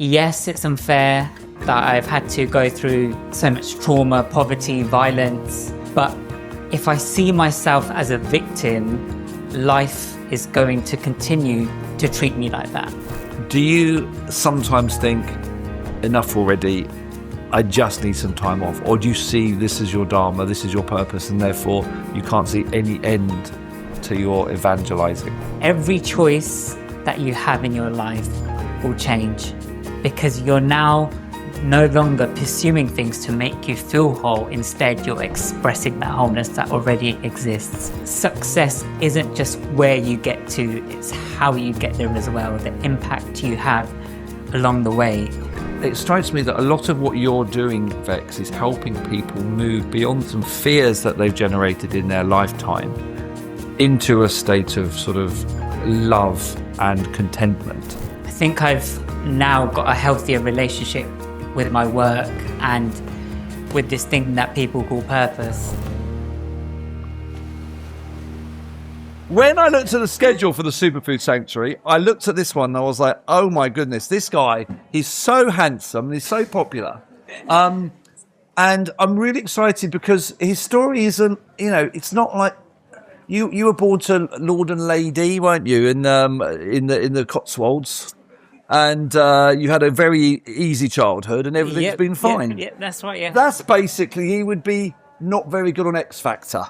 yes, it's unfair that I've had to go through so much trauma, poverty, violence, but if I see myself as a victim, life is going to continue to treat me like that. Do you sometimes think, enough already, I just need some time off? Or do you see this as your dharma, this is your purpose, and therefore you can't see any end to your evangelizing? Every choice that you have in your life will change because you're now no longer pursuing things to make you feel whole. Instead, you're expressing that wholeness that already exists. Success isn't just where you get to, it's how you get there as well, the impact you have along the way. It strikes me that a lot of what you're doing, Vex, is helping people move beyond some fears that they've generated in their lifetime into a state of sort of love and contentment. I think I've now got a healthier relationship with my work and with this thing that people call purpose. When I looked at the schedule for the Superfood Sanctuary, I looked at this one and I was like, oh my goodness, this guy, he's so handsome and he's so popular. And I'm really excited because his story isn't, it's not like you were born to Lord and Lady, weren't you, in the Cotswolds? And you had a very easzy childhood and everything's been fine. Yeah, that's right, yeah. That's basically, he would be not very good on X Factor.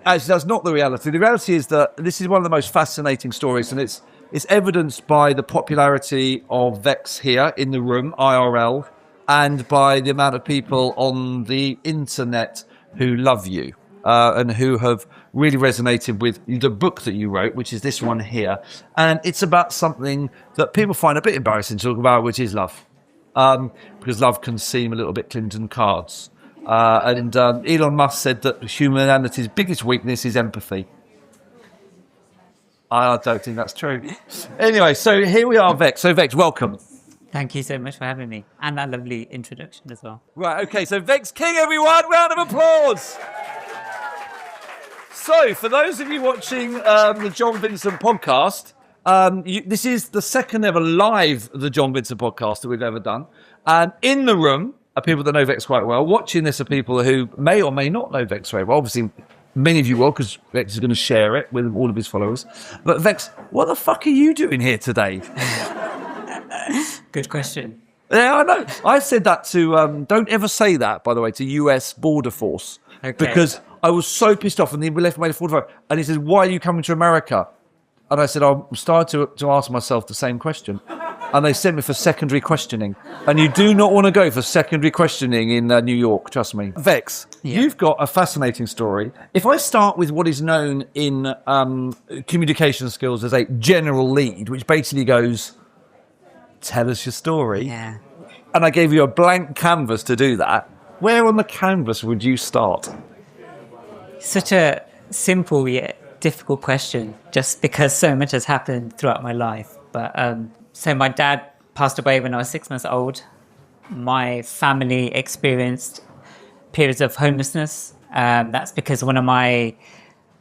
Actually, that's not the reality. The reality is that this is one of the most fascinating stories, and it's evidenced by the popularity of Vex here in the room, IRL, and by the amount of people on the internet who love you. And who have really resonated with the book that you wrote, which is this one here. And it's about something that people find a bit embarrassing to talk about, which is love. Because love can seem a little bit Clinton cards. And Elon Musk said that humanity's biggest weakness is empathy. I don't think that's true. Anyway, so here we are, Vex. So Vex, welcome. Thank you so much for having me. And that lovely introduction as well. Right, okay, so Vex King, everyone, round of applause. So, for those of you watching the John Vincent Podcast, this is the second ever live The John Vincent Podcast that we've ever done. And in the room are people that know Vex quite well. Watching this are people who may or may not know Vex very well. Obviously, many of you will, because Vex is going to share it with all of his followers. But Vex, what the fuck are you doing here today? Good question. Yeah, I know. I said that to, don't ever say that, by the way, to US Border Force. Okay. Because I was so pissed off, and then we left my 45, and he says, why are you coming to America? And I said, I'm starting to ask myself the same question. And they sent me for secondary questioning. And you do not want to go for secondary questioning in New York, trust me. Vex, You've got a fascinating story. If I start with what is known in communication skills as a general lead, which basically goes, tell us your story. Yeah. And I gave you a blank canvas to do that. Where on the canvas would you start? Such a simple yet difficult question, just because so much has happened throughout my life. But so my dad passed away when I was 6 months old. My family experienced periods of homelessness. That's because one of my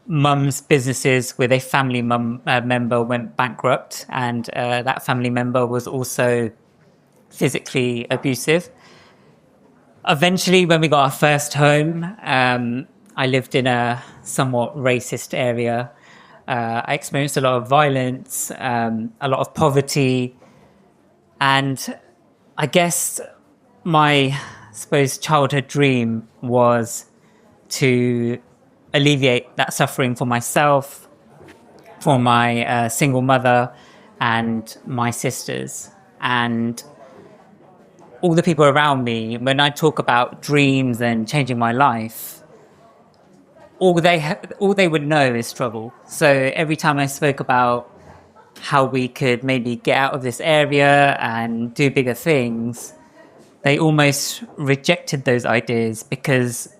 mum's businesses with a family member went bankrupt, and that family member was also physically abusive. Eventually, when we got our first home, I lived in a somewhat racist area. I experienced a lot of violence, a lot of poverty, and I guess my childhood dream was to alleviate that suffering for myself, for my single mother, and my sisters, and all the people around me. When I talk about dreams and changing my life, all they would know is struggle. So every time I spoke about how we could maybe get out of this area and do bigger things, they almost rejected those ideas because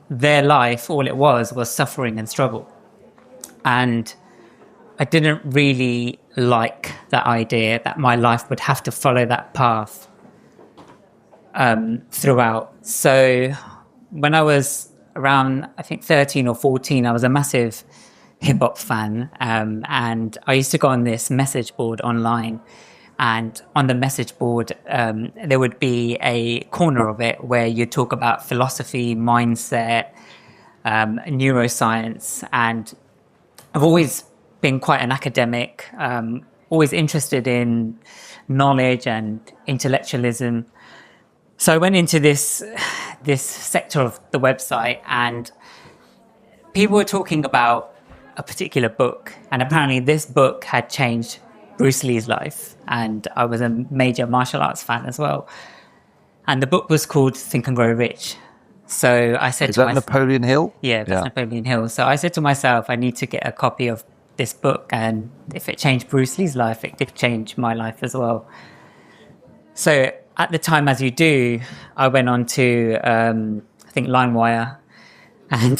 their life, all it was suffering and struggle. And I didn't really like that idea that my life would have to follow that path throughout. So when I was around, I think 13 or 14, I was a massive hip hop fan. And I used to go on this message board online And on the message board, there would be a corner of it where you talk about philosophy, mindset, neuroscience. And I've always been quite an academic, always interested in knowledge and intellectualism. So I went into this sector of the website, and people were talking about a particular book, and apparently this book had changed Bruce Lee's life, and I was a major martial arts fan as well. And the book was called Think and Grow Rich. So I said, is that Napoleon Hill? Yeah, that's Napoleon Hill. So I said to myself, I need to get a copy of this book, and if it changed Bruce Lee's life, it did change my life as well. So at the time, as you do, I went on to, I think, LimeWire, and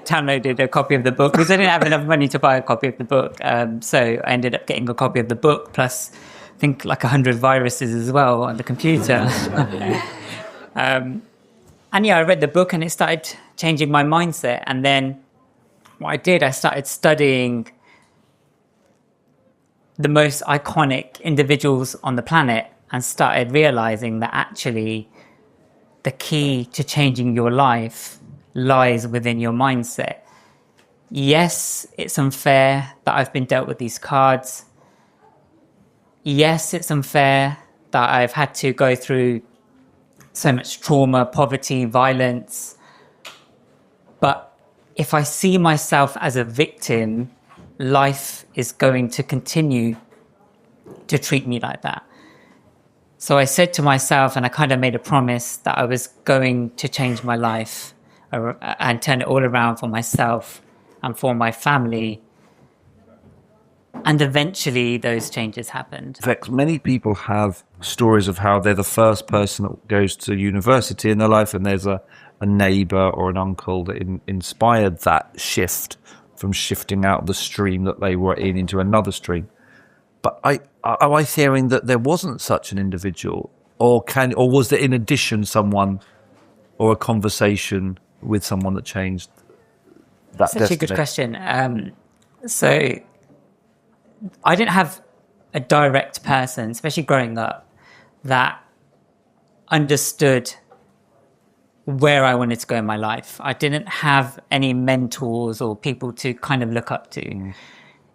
downloaded a copy of the book because I didn't have enough money to buy a copy of the book. So I ended up getting a copy of the book, plus I think like 100 viruses as well on the computer. And yeah, I read the book and it started changing my mindset. And then what I did, I started studying the most iconic individuals on the planet and started realizing that actually the key to changing your life lies within your mindset. Yes, it's unfair that I've been dealt with these cards. Yes, it's unfair that I've had to go through so much trauma, poverty, violence. But if I see myself as a victim, life is going to continue to treat me like that. So I said to myself, and I kind of made a promise that I was going to change my life and turn it all around for myself and for my family. And eventually those changes happened. Vex, many people have stories of how they're the first person that goes to university in their life, and there's a neighbour or an uncle that inspired that shift from shifting out of the stream that they were in into another stream. But am I hearing that there wasn't such an individual, or was there in addition someone or a conversation with someone that changed that destiny? Such a good question. So I didn't have a direct person, especially growing up, that understood where I wanted to go in my life. I didn't have any mentors or people to kind of look up to.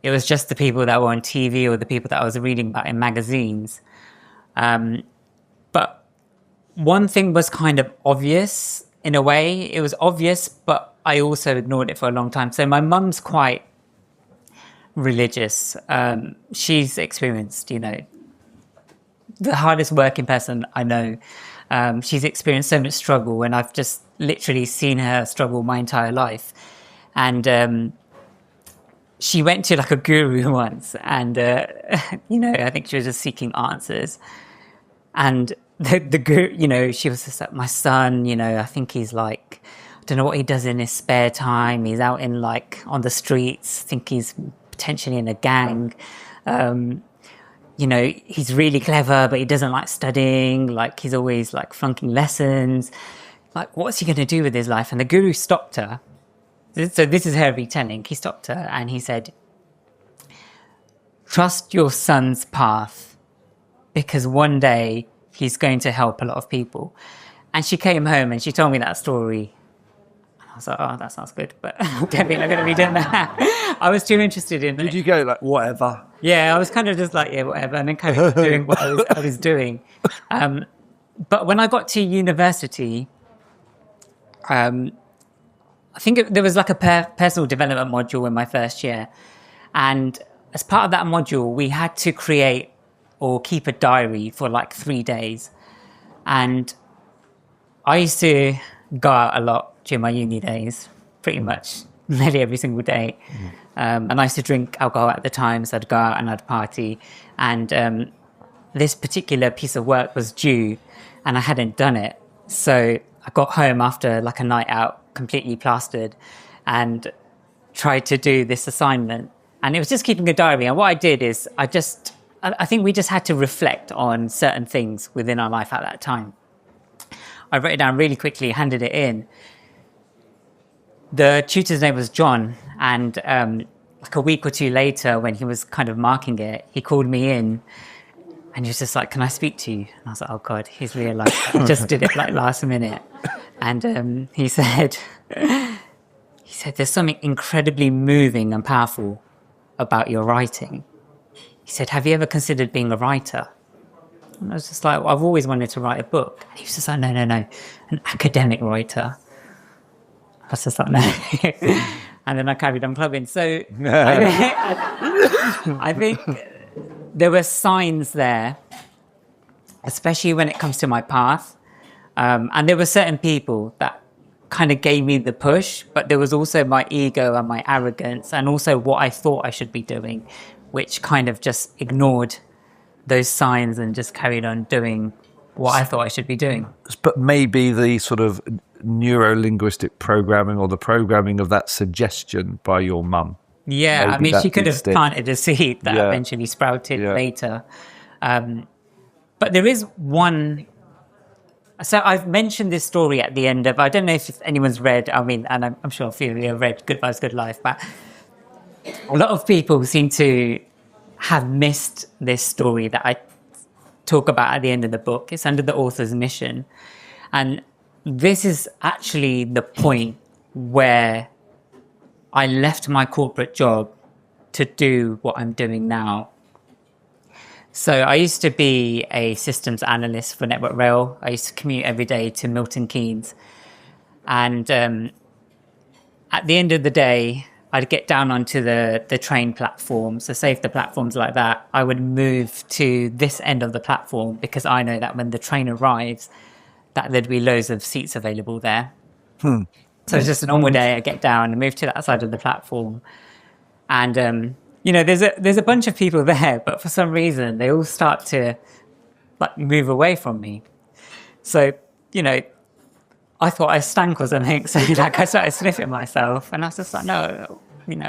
It was just the people that were on TV or the people that I was reading about in magazines. But one thing was kind of obvious in a way. It was obvious, but I also ignored it for a long time. So my mum's quite religious. She's experienced, the hardest working person I know. She's experienced so much struggle, and I've just literally seen her struggle my entire life. And she went to like a guru once, and I think she was just seeking answers. And the guru, she was just like, my son, I think he's like, I don't know what he does in his spare time. He's out in like on the streets. I think he's potentially in a gang. He's really clever, but he doesn't like studying. Like he's always like flunking lessons. Like, what's he going to do with his life? And the guru stopped her. So this is her retelling. He stopped her and he said, trust your son's path, because one day he's going to help a lot of people. And she came home and she told me that story. And I was like, oh, that sounds good, but I'm definitely not going to be doing that. I was too interested in it. Did you go like, whatever? Yeah, I was kind of just like, yeah, whatever. And then kind of doing what I was doing. But when I got to university, I think there was like a personal development module in my first year. And as part of that module, we had to create or keep a diary for like 3 days. And I used to go out a lot during my uni days, pretty much nearly every single day. And I used to drink alcohol at the time, so I'd go out and I'd party. And this particular piece of work was due and I hadn't done it. So I got home after like a night out, completely plastered, and tried to do this assignment. And it was just keeping a diary. And what I did is I think we just had to reflect on certain things within our life at that time. I wrote it down really quickly, handed it in. The tutor's name was John. And like a week or two later, when he was kind of marking it, he called me in And he was just like, can I speak to you? And I was like, oh God, he's realised I just did it like last minute. And he said, there's something incredibly moving and powerful about your writing. He said, have you ever considered being a writer? And I was just like, well, I've always wanted to write a book. And he was just like, no, an academic writer. I was just like, no. And then I carried on clubbing. So I think there were signs there, especially when it comes to my path. And there were certain people that kind of gave me the push, but there was also my ego and my arrogance and also what I thought I should be doing, which kind of just ignored those signs and just carried on doing what I thought I should be doing. But maybe the sort of neuro-linguistic programming or the programming of that suggestion by your mum. Yeah, Maybe I mean, she could have planted a seed that Yeah. eventually sprouted later. But there is one... So I've mentioned this story at the end of... I don't know if anyone's read, I mean, and I'm sure a few of you have read Good Vibes, Good Life, but a lot of people seem to have missed this story that I talk about at the end of the book. It's under the author's mission. And this is actually the point where I left my corporate job to do what I'm doing now. So I used to be a systems analyst for Network Rail. I used to commute every day to Milton Keynes. And at the end of the day, I'd get down onto the train platform. So say if the platform's like that, I would move to this end of the platform because I know that when the train arrives, that there'd be loads of seats available there. So it's just a normal day. I get down and move to that side of the platform. And, there's a bunch of people there, but for some reason, they all start to like move away from me. So, I thought I stank or something. So like I started sniffing myself and I was just like, no, I'm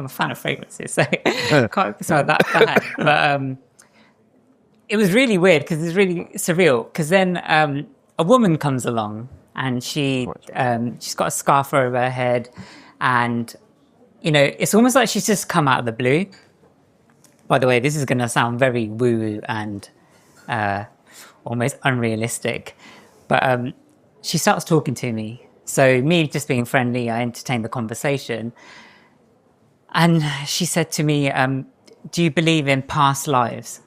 a fan of fragrances. So can't smell that bad. But it was really weird because it's really surreal. Because then a woman comes along and she's got a scarf over her head and, it's almost like she's just come out of the blue. By the way, this is going to sound very woo-woo and almost unrealistic. But she starts talking to me. So me just being friendly, I entertained the conversation. And she said to me, do you believe in past lives?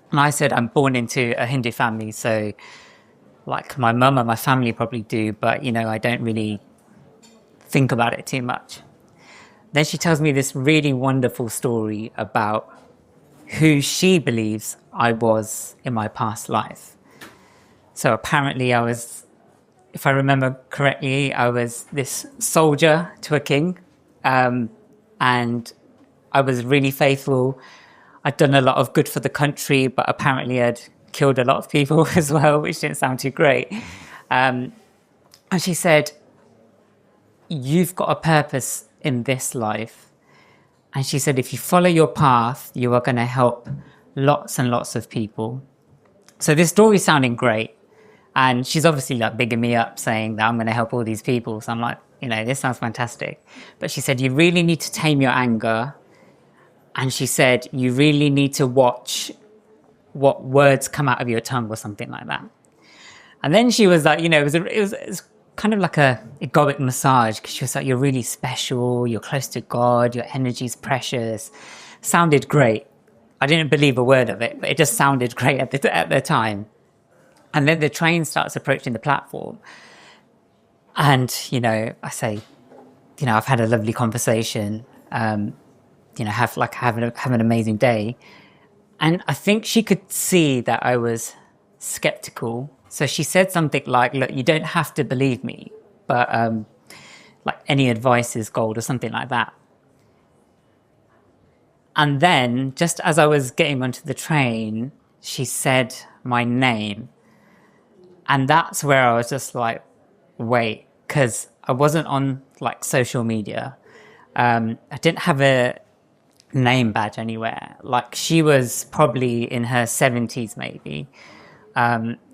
And I said, I'm born into a Hindu family. So like my mum and my family probably do, but, I don't really think about it too much. Then she tells me this really wonderful story about who she believes I was in my past life. So apparently I was, if I remember correctly, I was this soldier to a king. And I was really faithful. I'd done a lot of good for the country, but apparently I'd killed a lot of people as well, which didn't sound too great. And she said, you've got a purpose in this life. And she said, if you follow your path, you are going to help lots and lots of people. So this story sounding great. And she's obviously like bigging me up saying that I'm going to help all these people. So I'm like, this sounds fantastic. But she said, you really need to tame your anger. And she said, you really need to watch what words come out of your tongue or something like that. And then she was like, it was kind of like a egoic massage because she was like, you're really special, you're close to God, your energy's precious. Sounded great. I didn't believe a word of it, but it just sounded great at the time. And then the train starts approaching the platform. And, I say, I've had a lovely conversation, have an amazing day. And I think she could see that I was skeptical. So she said something like, look, you don't have to believe me, but like any advice is gold or something like that. And then just as I was getting onto the train, she said my name. And that's where I was just like, wait, because I wasn't on like social media. I didn't have a name badge anywhere. Like she was probably in her 70s maybe.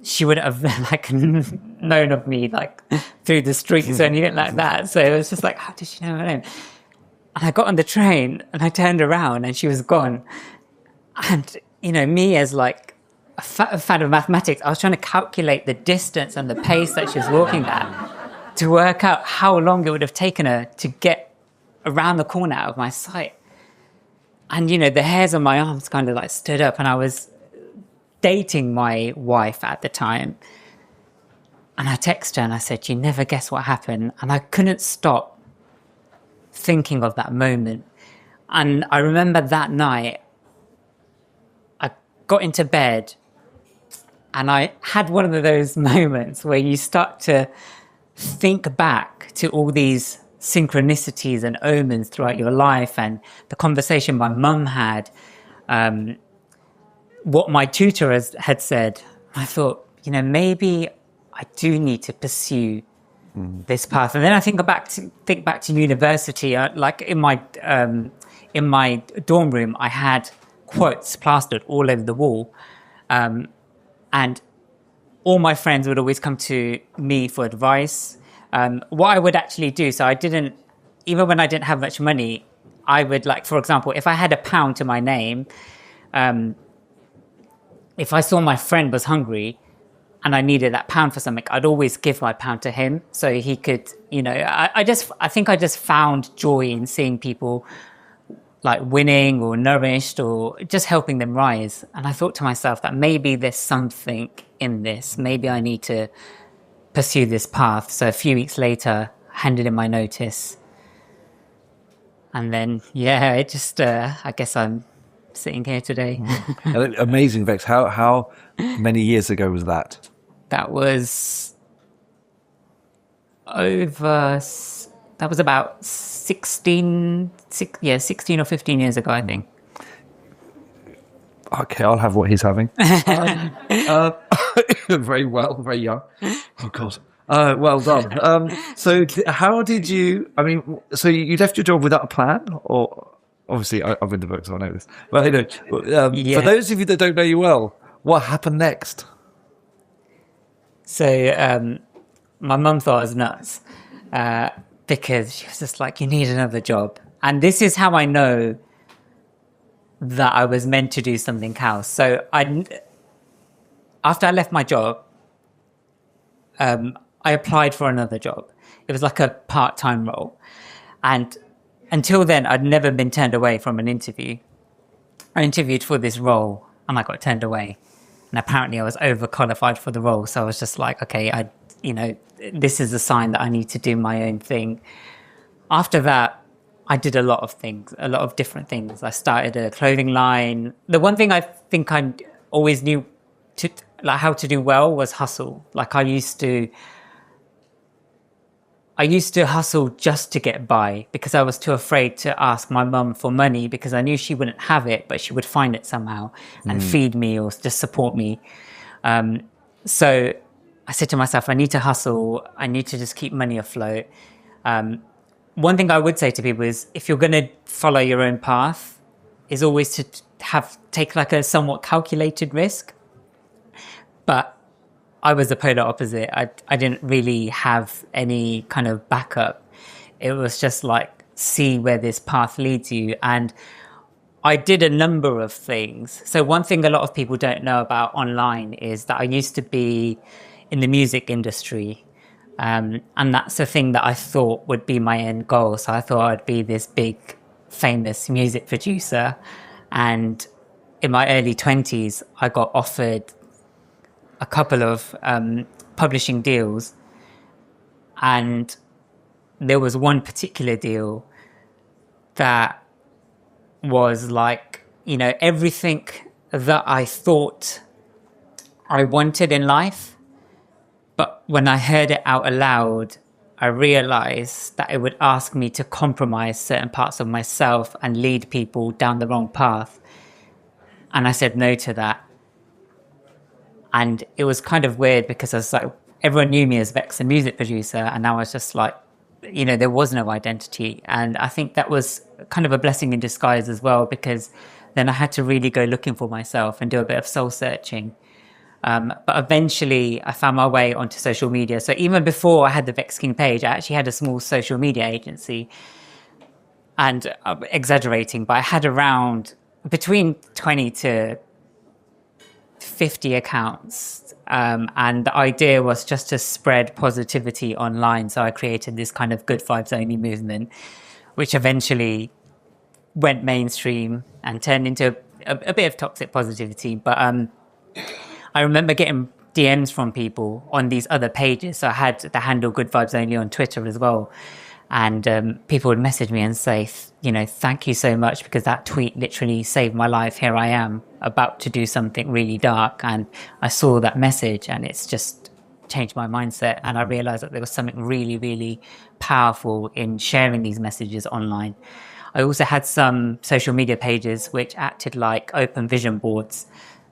She wouldn't have like known of me like through the streets or anything like that. So it was just like, how did she know my name? And I got on the train and I turned around and she was gone. And me as like a fan of mathematics, I was trying to calculate the distance and the pace that she was walking at to work out how long it would have taken her to get around the corner out of my sight. And, the hairs on my arms kind of like stood up, and I was dating my wife at the time. And I texted her and I said, you never guess what happened. And I couldn't stop thinking of that moment. And I remember that night, I got into bed and I had one of those moments where you start to think back to all these synchronicities and omens throughout your life, and the conversation my mum had, what my tutor had said. I thought, maybe I do need to pursue this path. And then I think back to university. Like in my dorm room, I had quotes plastered all over the wall, and all my friends would always come to me for advice. What I would actually do, so I didn't, even when I didn't have much money, I would, like, for example, if I had £1 to my name, if I saw my friend was hungry and I needed that £1 for something, I'd always give my £1 to him so he could, I think I just found joy in seeing people like winning or nourished or just helping them rise. And I thought to myself that maybe there's something in this. Maybe I need to pursue this path. So a few weeks later, I handed in my notice. And then, it just, I guess I'm sitting here today. Amazing, Vex. How many years ago was that? That was about 16 or 15 years ago, I think. Okay, I'll have what he's having. Very well, very young. Oh, God. Well done. So how did you, so you left your job without a plan? Or obviously, I've read the book, so I know this. But for those of you that don't know you well, what happened next? So my mum thought I was nuts because she was just like, you need another job. And this is how I know that I was meant to do something else. So after I left my job, I applied for another job. It was like a part-time role. And until then, I'd never been turned away from an interview. I interviewed for this role and I got turned away. And apparently I was overqualified for the role. So I was just like, okay, this is a sign that I need to do my own thing. After that, I did a lot of things, a lot of different things. I started a clothing line. The one thing I think I always knew how to do well was hustle. Like I used to hustle just to get by because I was too afraid to ask my mum for money because I knew she wouldn't have it, but she would find it somehow and feed me or just support me. So I said to myself, I need to hustle. I need to just keep money afloat. One thing I would say to people is if you're going to follow your own path is always to take like a somewhat calculated risk. But I was the polar opposite. I didn't really have any kind of backup. It was just like, see where this path leads you. And I did a number of things. So one thing a lot of people don't know about online is that I used to be in the music industry. And that's the thing that I thought would be my end goal. So I thought I'd be this big, famous music producer. And in my early 20s, I got offered a couple of publishing deals. And there was one particular deal that was like, everything that I thought I wanted in life. But when I heard it out aloud, I realized that it would ask me to compromise certain parts of myself and lead people down the wrong path. And I said no to that. And it was kind of weird because I was like, everyone knew me as Vex, a music producer. And now I was just like, there was no identity. And I think that was kind of a blessing in disguise as well, because then I had to really go looking for myself and do a bit of soul searching. But eventually I found my way onto social media. So even before I had the Vex King page, I actually had a small social media agency. And I'm exaggerating, but I had around between 20 to 50 accounts. And the idea was just to spread positivity online. So I created this kind of good vibes only movement, which eventually went mainstream and turned into a bit of toxic positivity. But I remember getting DMs from people on these other pages. So I had the handle good vibes only on Twitter as well. And people would message me and say, thank you so much, because that tweet literally saved my life. Here I am about to do something really dark. And I saw that message and it's just changed my mindset. And I realized that there was something really, really powerful in sharing these messages online. I also had some social media pages which acted like open vision boards.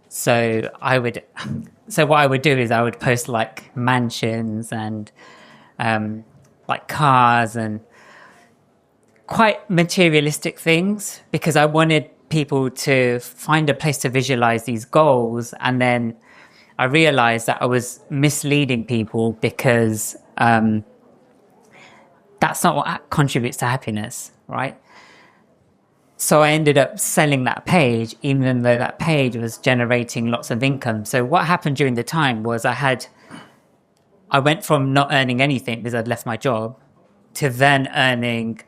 So what I would do is I would post like mansions and like cars and quite materialistic things, because I wanted people to find a place to visualize these goals. And then I realized that I was misleading people, because that's not what contributes to happiness, right? So I ended up selling that page, even though that page was generating lots of income. So what happened during the time was I went from not earning anything because I'd left my job to then earning,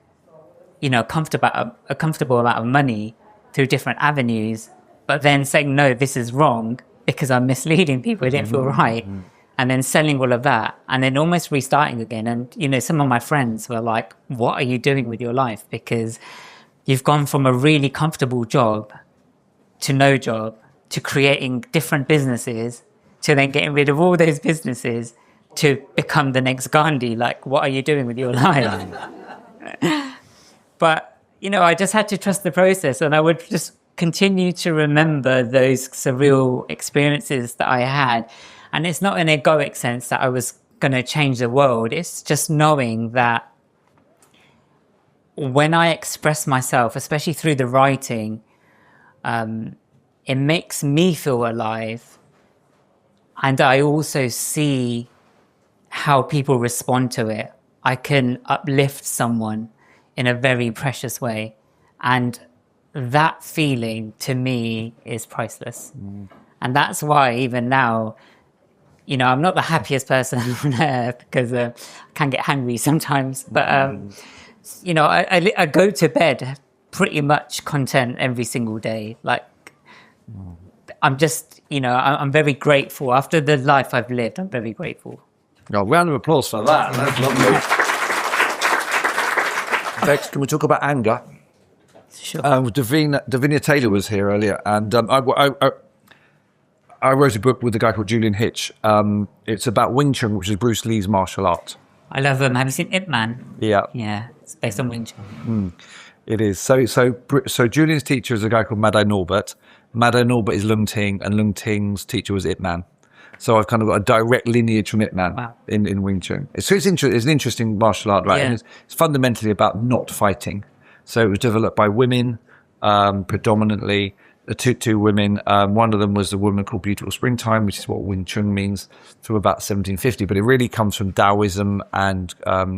a comfortable amount of money through different avenues, but then saying, no, this is wrong because I'm misleading people. It didn't feel right. And then selling all of that and then almost restarting again. And, some of my friends were like, what are you doing with your life? Because you've gone from a really comfortable job to no job, to creating different businesses, to then getting rid of all those businesses, to become the next Gandhi. Like, what are you doing with your life? But, I just had to trust the process, and I would just continue to remember those surreal experiences that I had. And it's not an egoic sense that I was going to change the world. It's just knowing that when I express myself, especially through the writing, it makes me feel alive. And I also see how people respond to it. I can uplift someone in a very precious way. And that feeling to me is priceless. And that's why even now, I'm not the happiest person on earth, because I can get hungry sometimes. But, I go to bed pretty much content every single day. Like, I'm just, I'm very grateful. After the life I've lived, I'm very grateful. Round of applause for that. That's lovely. Vex, can we talk about anger? Sure. Davinia Taylor was here earlier, and I wrote a book with a guy called Julian Hitch. It's about Wing Chun, which is Bruce Lee's martial art. I love them. Have you seen Ip Man? Yeah. Yeah, it's based on Wing Chun. It is. So Julian's teacher is a guy called Madai Norbert. Madai Norbert is Lung Ting, and Lung Ting's teacher was Ip Man. So I've kind of got a direct lineage from Ip Man in Wing Chun. It's an interesting martial art, right? Yeah. And it's fundamentally about not fighting. So it was developed by women, predominantly, two women. One of them was a woman called Beautiful Springtime, which is what Wing Chun means, from about 1750. But it really comes from Taoism and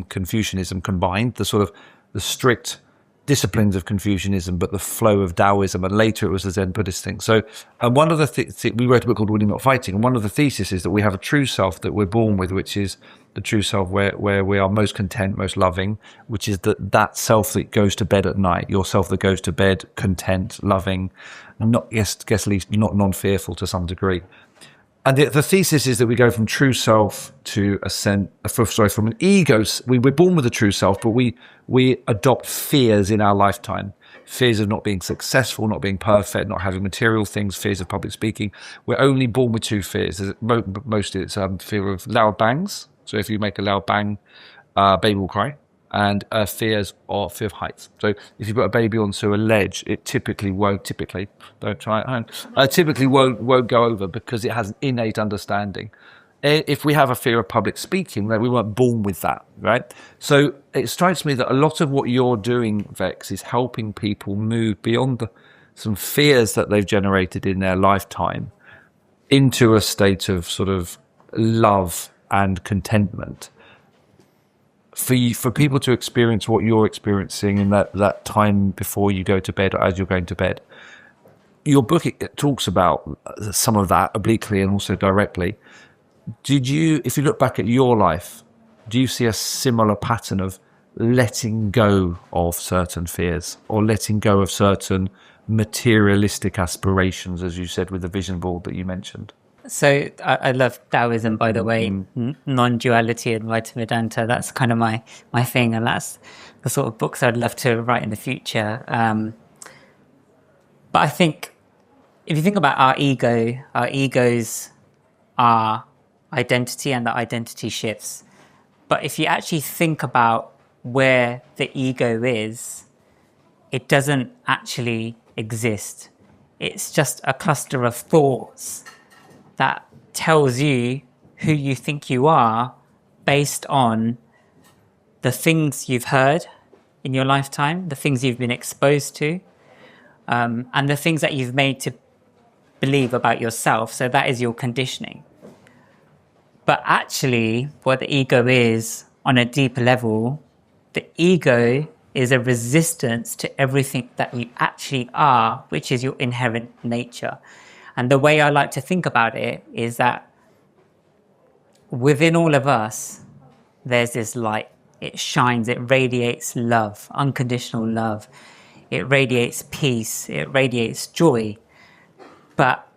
Confucianism combined, the strict disciplines of Confucianism, but the flow of Taoism, and later it was the Zen Buddhist thing. So, and one of the we wrote a book called Winning Not Fighting, and one of the theses is that we have a true self that we're born with, which is the true self where we are most content, most loving, which is that self that goes to bed at night, your self that goes to bed content, loving, not at least not non-fearful to some degree. And the thesis is that we go from true self to from an ego. We're born with a true self, but we adopt fears in our lifetime. Fears of not being successful, not being perfect, not having material things, fears of public speaking. We're only born with two fears. Mostly it's fear of loud bangs. So if you make a loud bang, baby will cry. And fear of heights. So if you put a baby onto a ledge, it typically won't go over, because it has an innate understanding. If we have a fear of public speaking, then we weren't born with that, right? So it strikes me that a lot of what you're doing, Vex, is helping people move beyond some fears that they've generated in their lifetime into a state of sort of love and contentment. For people to experience what you're experiencing in that time before you go to bed or as you're going to bed, your book, it talks about some of that obliquely and also directly. If you look back at your life, do you see a similar pattern of letting go of certain fears or letting go of certain materialistic aspirations, as you said with the vision board that you mentioned? So I love Taoism, by the way, non-duality and Vaita Vedanta. That's kind of my thing, and that's the sort of books I'd love to write in the future. But I think if you think about our egos are identity, and the identity shifts. But if you actually think about where the ego is, it doesn't actually exist. It's just a cluster of thoughts that tells you who you think you are based on the things you've heard in your lifetime, the things you've been exposed to, and the things that you've made to believe about yourself. So that is your conditioning. But actually, what the ego is on a deeper level, the ego is a resistance to everything that you actually are, which is your inherent nature. And the way I like to think about it is that within all of us, there's this light. It shines, it radiates love, unconditional love. It radiates peace, it radiates joy. But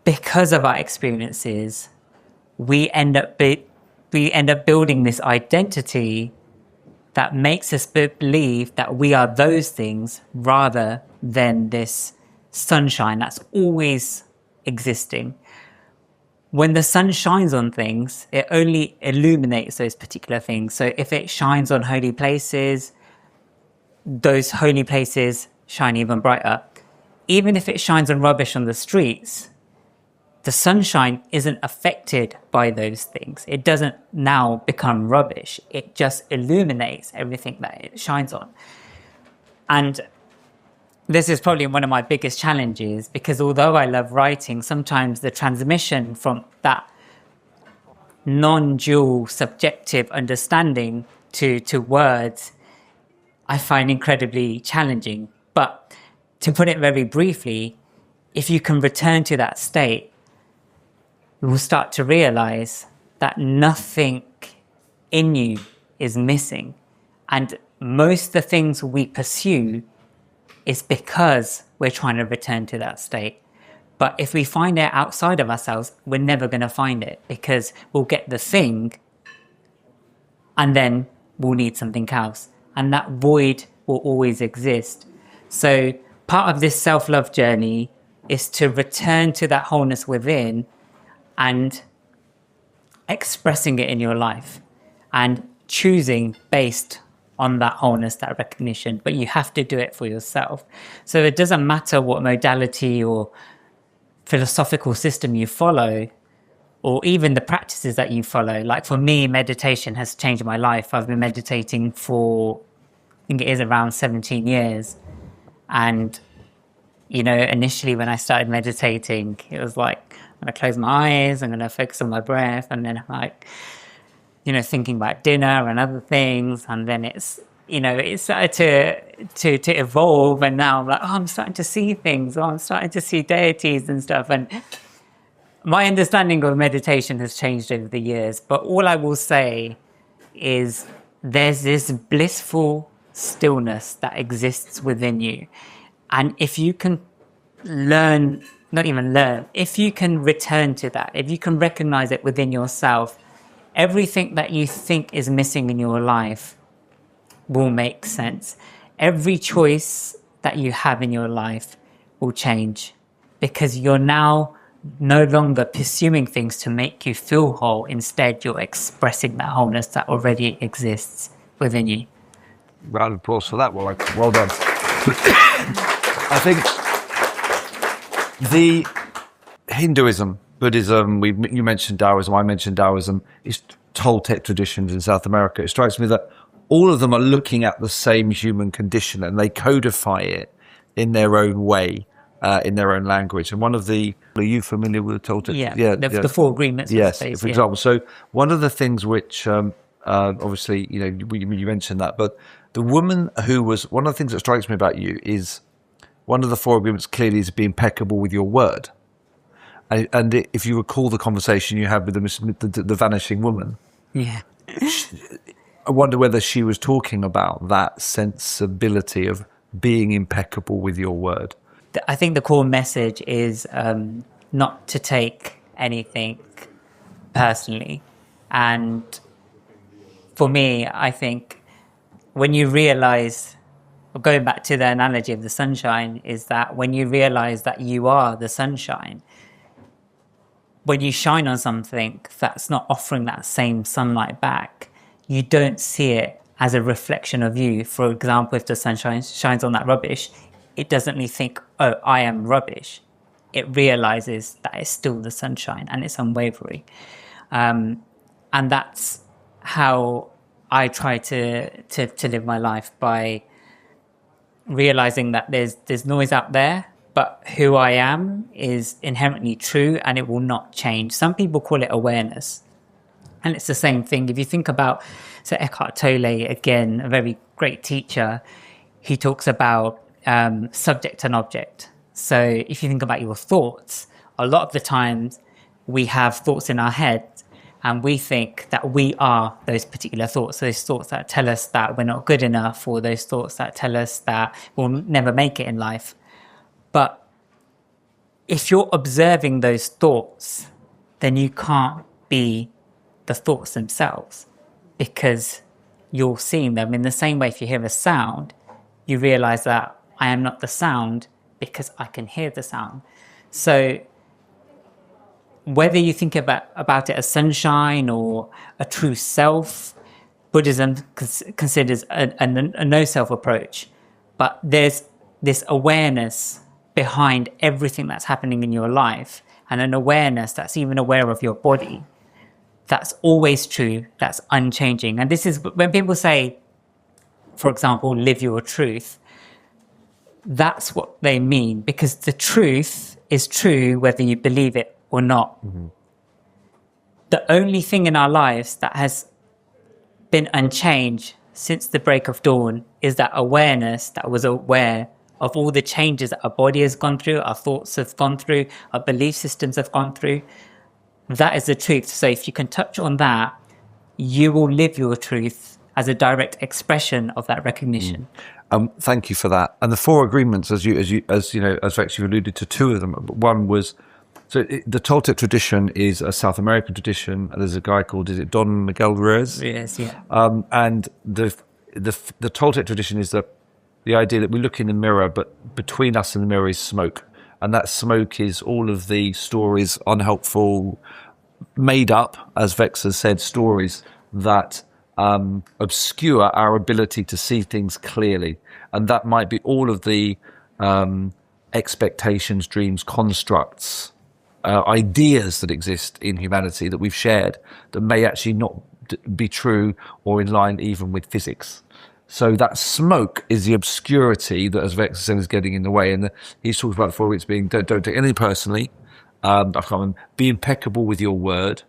because of our experiences, we end up building this identity that makes us believe that we are those things rather than this sunshine that's always existing. When the sun shines on things, it only illuminates those particular things. So if it shines on holy places, those holy places shine even brighter. Even if it shines on rubbish on the streets, the sunshine isn't affected by those things. It doesn't now become rubbish. It just illuminates everything that it shines on. And this is probably one of my biggest challenges, because although I love writing, sometimes the transmission from that non-dual subjective understanding to words, I find incredibly challenging. But to put it very briefly, if you can return to that state, you will start to realize that nothing in you is missing. And most of the things we pursue is because we're trying to return to that state. But if we find it outside of ourselves, we're never going to find it, because we'll get the thing and then we'll need something else. And that void will always exist. So part of this self-love journey is to return to that wholeness within and expressing it in your life and choosing based on that wholeness, that recognition. But you have to do it for yourself. So it doesn't matter what modality or philosophical system you follow, or even the practices that you follow. Like for me, meditation has changed my life. I've been meditating for, I think it is around 17 years. And, you know, initially when I started meditating, it was like, I'm going to close my eyes, I'm going to focus on my breath, and then like, you know, thinking about dinner and other things. And then it's, you know, it started to evolve. And now I'm like, oh, I'm starting to see things. Oh, I'm starting to see deities and stuff. And my understanding of meditation has changed over the years. But all I will say is there's this blissful stillness that exists within you. And if you can learn, not even learn, if you can return to that, if you can recognize it within yourself, everything that you think is missing in your life will make sense. Every choice that you have in your life will change, because you're now no longer pursuing things to make you feel whole. Instead, you're expressing that wholeness that already exists within you. Round of applause for that. Well done. I think the Hinduism, Buddhism, you mentioned Taoism, I mentioned Taoism, is Toltec traditions in South America. It strikes me that all of them are looking at the same human condition, and they codify it in their own way, in their own language. And one of the, are you familiar with Toltec? Yeah, the four agreements. Yes, space, for example. So one of the things which, obviously, you know, you mentioned that, but the woman who was, one of the things that strikes me about you is one of the 4 agreements clearly is be impeccable with your word. And if you recall the conversation you had with the vanishing woman, Yeah. I wonder whether she was talking about that sensibility of being impeccable with your word. I think the core message is not to take anything personally. And for me, I think when you realize, going back to the analogy of the sunshine, is that when you realize that you are the sunshine, when you shine on something that's not offering that same sunlight back, you don't see it as a reflection of you. For example, if the sunshine shines on that rubbish, it doesn't really think, oh, I am rubbish. It realizes that it's still the sunshine and it's unwavering. And that's how I try to live my life, by realizing that there's noise out there, but who I am is inherently true and it will not change. Some people call it awareness. And it's the same thing. If you think about, so Eckhart Tolle, again, a very great teacher, he talks about subject and object. So if you think about your thoughts, a lot of the times we have thoughts in our head and we think that we are those particular thoughts, those thoughts that tell us that we're not good enough, or those thoughts that tell us that we'll never make it in life. But if you're observing those thoughts, then you can't be the thoughts themselves, because you're seeing them. In the same way, if you hear a sound, you realize that I am not the sound because I can hear the sound. So whether you think about it as sunshine or a true self, Buddhism considers a no-self approach. But there's this awareness behind everything that's happening in your life, and an awareness that's even aware of your body, that's always true, that's unchanging. And this is when people say, for example, live your truth, that's what they mean, because the truth is true whether you believe it or not. Mm-hmm. The only thing in our lives that has been unchanged since the break of dawn is that awareness that was aware of all the changes that our body has gone through, our thoughts have gone through, our belief systems have gone through. That is the truth. So if you can touch on that, you will live your truth as a direct expression of that recognition. Thank you for that. And the 4 agreements, as Vex, you alluded to 2 of them. One was, the Toltec tradition is a South American tradition. There's a guy called, is it Don Miguel Ruiz? Yes, yeah. And the Toltec tradition is the idea that we look in the mirror, but between us and the mirror is smoke. And that smoke is all of the stories, unhelpful, made up, as Vex has said, stories that obscure our ability to see things clearly. And that might be all of the expectations, dreams, constructs, ideas that exist in humanity that we've shared that may actually not be true or in line even with physics. So that smoke is the obscurity that, as Vex said, is getting in the way. And he's talked about before, it's being, don't take anything personally. Be impeccable with your word.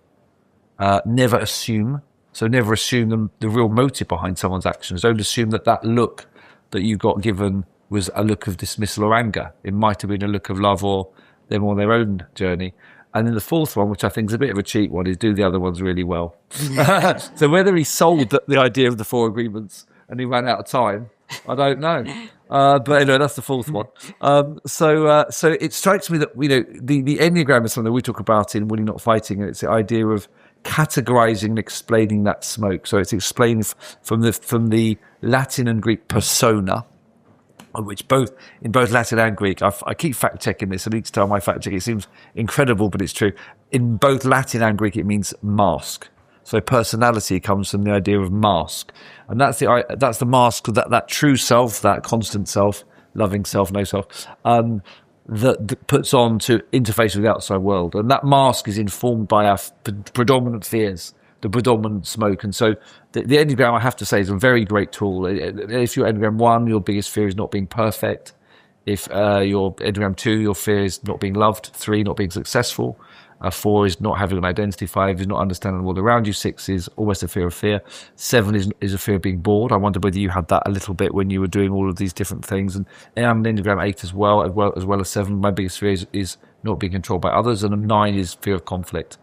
Never assume. So never assume the real motive behind someone's actions. Don't assume that look that you got given was a look of dismissal or anger. It might have been a look of love or them on their own journey. And then the 4th one, which I think is a bit of a cheat one, is do the other ones really well. So whether he sold the idea of the 4 agreements and he ran out of time, I don't know. But anyway, that's the 4th one. So it strikes me that, the Enneagram is something we talk about in Winning Not Fighting, and it's the idea of categorizing and explaining that smoke. So it's explained from the Latin and Greek persona, which in both Latin and Greek, I keep fact checking this, and each time I fact check it seems incredible, but it's true. In both Latin and Greek, it means mask. So personality comes from the idea of mask, and that's the mask of that true self, that constant self, loving self, no self, that puts on to interface with the outside world, and that mask is informed by our predominant fears, the predominant smoke. And so the Enneagram, I have to say, is a very great tool. If you're Enneagram 1, your biggest fear is not being perfect. If you're Enneagram 2, your fear is not being loved. 3, not being successful. 4 is not having an identity. 5 is not understanding the world around you. 6 is almost a fear of fear. 7 is a fear of being bored. I wonder whether you had that a little bit when you were doing all of these different things. And I'm an Enneagram 8 as well as 7. My biggest fear is not being controlled by others, and a 9 is fear of conflict.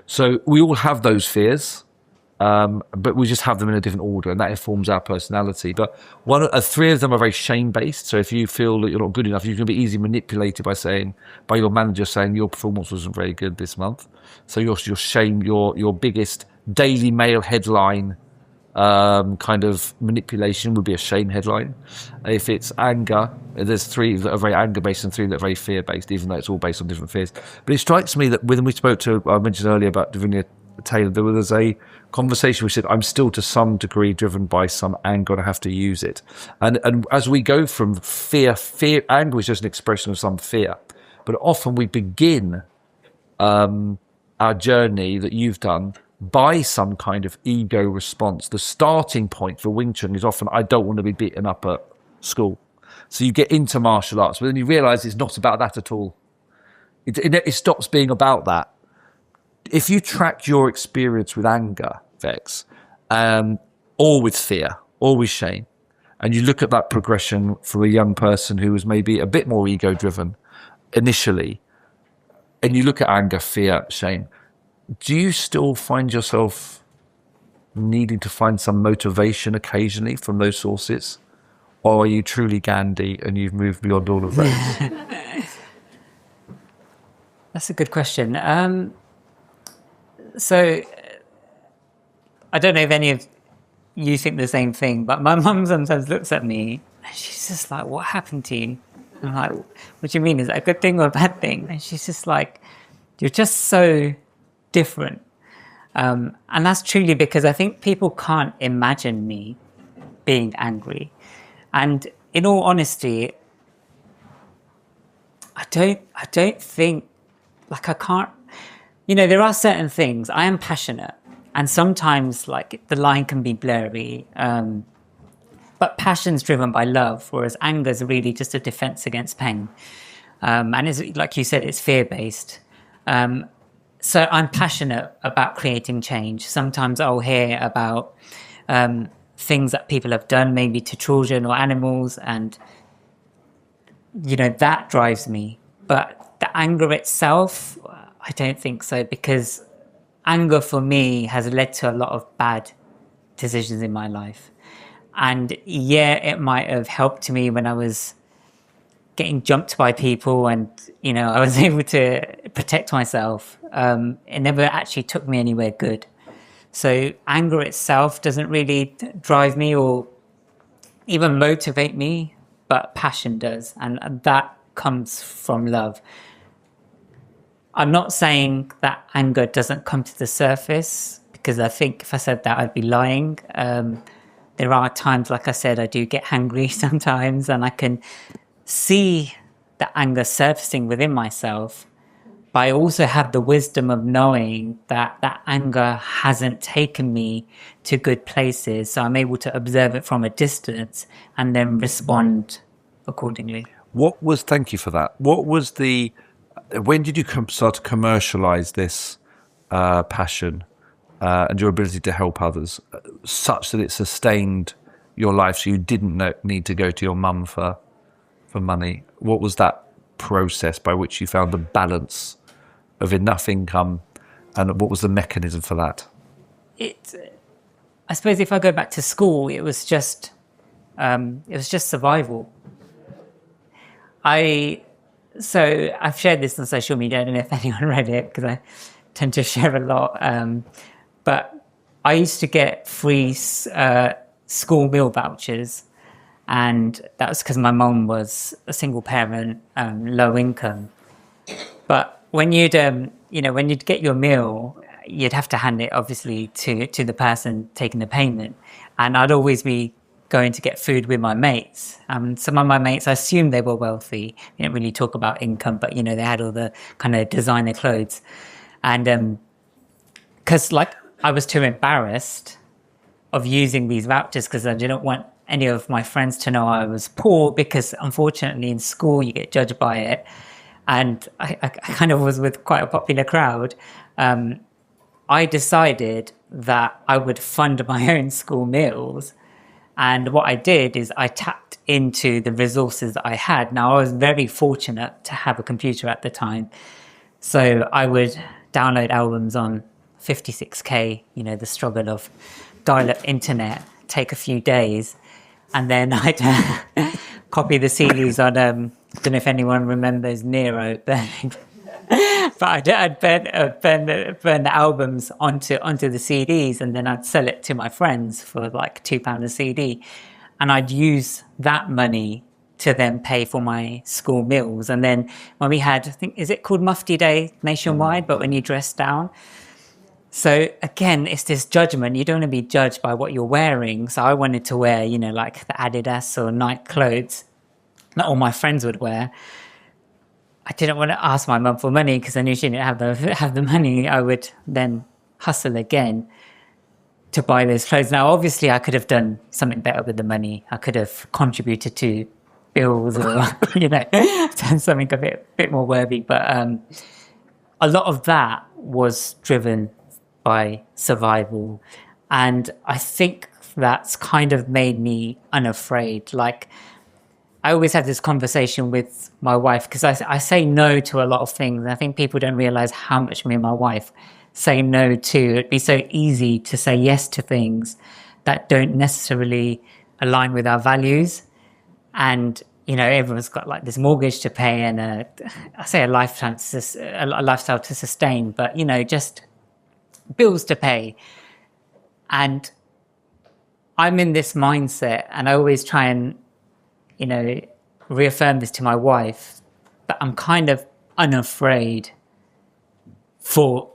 So we all have those fears, but we just have them in a different order, and that informs our personality. But 3 of them are very shame-based. So if you feel that you're not good enough, you can be easily manipulated by your manager saying your performance wasn't very good this month. So your shame, your biggest Daily Mail headline kind of manipulation would be a shame headline. If it's anger, there's 3 that are very anger-based and 3 that are very fear-based, even though it's all based on different fears. But it strikes me that when we spoke to, I mentioned earlier about Davinia Taylor, there was a conversation we said, I'm still to some degree driven by some anger and I have to use it. And as we go from fear, anger is just an expression of some fear. But often we begin our journey that you've done by some kind of ego response. The starting point for Wing Chun is often, I don't want to be beaten up at school. So you get into martial arts, but then you realize it's not about that at all. It stops being about that. If you track your experience with anger, Vex, or with fear, or with shame, and you look at that progression from a young person who was maybe a bit more ego-driven initially, and you look at anger, fear, shame, do you still find yourself needing to find some motivation occasionally from those sources? Or are you truly Gandhi and you've moved beyond all of that? That's a good question. So I don't know if any of you think the same thing, but my mum sometimes looks at me and she's just like, what happened to you? I'm like, what do you mean? Is that a good thing or a bad thing? And she's just like, you're just so different. And that's truly because I think people can't imagine me being angry. And in all honesty, I don't think, like I can't, there are certain things. I am passionate, and sometimes like the line can be blurry. But passion's driven by love, whereas anger is really just a defense against pain. And it's, like you said, it's fear-based. So I'm passionate about creating change. Sometimes I'll hear about things that people have done, maybe to children or animals, and that drives me. But the anger itself, I don't think so, because anger for me has led to a lot of bad decisions in my life. And yeah, it might have helped me when I was getting jumped by people and, I was able to protect myself. It never actually took me anywhere good. So anger itself doesn't really drive me or even motivate me, but passion does. And that comes from love. I'm not saying that anger doesn't come to the surface, because I think if I said that, I'd be lying. There are times, like I said, I do get angry sometimes, and I can see the anger surfacing within myself. But I also have the wisdom of knowing that that anger hasn't taken me to good places. So I'm able to observe it from a distance and then respond accordingly. Thank you for that. When did you start to commercialize this passion and your ability to help others such that it sustained your life so you didn't need to go to your mum for money? What was that process by which you found the balance of enough income, and what was the mechanism for that? I suppose if I go back to school, it was just survival. So I've shared this on social media. I don't know if anyone read it, because I tend to share a lot. But I used to get free school meal vouchers, and that was because my mum was a single parent, low income. But when you'd get your meal, you'd have to hand it obviously to the person taking the payment, and I'd always be going to get food with my mates. Some of my mates, I assumed they were wealthy. We didn't really talk about income, but they had all the kind of designer clothes, and because I was too embarrassed of using these vouchers, because I didn't want any of my friends to know I was poor, because unfortunately in school you get judged by it. and I kind of was with quite a popular crowd. I decided that I would fund my own school meals. And what I did is I tapped into the resources that I had. Now, I was very fortunate to have a computer at the time. So I would download albums on 56K, the struggle of dial-up internet, take a few days. And then I'd copy the CDs on, I don't know if anyone remembers Nero, but I'd burn the albums onto the CDs, and then I'd sell it to my friends for like £2 a CD. And I'd use that money to then pay for my school meals. And then when we had, I think, is it called Mufti Day nationwide, but when you dress down? So again, it's this judgment. You don't want to be judged by what you're wearing. So I wanted to wear, like the Adidas or Nike clothes that all my friends would wear. I didn't want to ask my mum for money because I knew she didn't have the money. I would then hustle again to buy those clothes. Now, obviously, I could have done something better with the money. I could have contributed to bills or, done something a bit more worthy. But a lot of that was driven by survival. And I think that's kind of made me unafraid. Like, I always have this conversation with my wife because I say no to a lot of things. I think people don't realize how much me and my wife say no to. It'd be so easy to say yes to things that don't necessarily align with our values. And, everyone's got like this mortgage to pay and a lifestyle to sustain, but, just bills to pay. And I'm in this mindset, and I always try and, reaffirm this to my wife, that I'm kind of unafraid for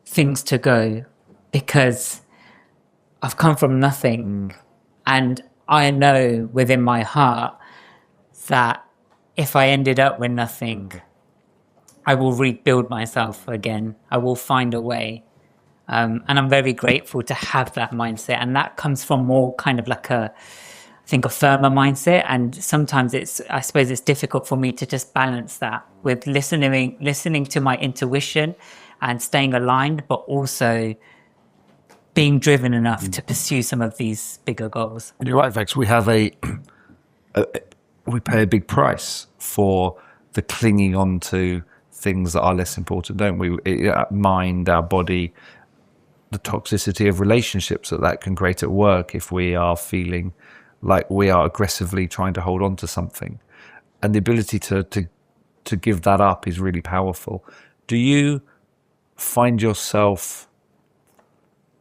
things to go because I've come from nothing. And I know within my heart that if I ended up with nothing, I will rebuild myself again. I will find a way. And I'm very grateful to have that mindset. And that comes from more kind of like a firmer mindset. And sometimes I suppose it's difficult for me to just balance that with listening to my intuition and staying aligned, but also being driven enough to pursue some of these bigger goals. And you're right, Vex. We have we pay a big price for the clinging on to things that are less important, don't we? Our mind, our body, the toxicity of relationships that can create at work if we are feeling like we are aggressively trying to hold on to something. And the ability to give that up is really powerful. Do you find yourself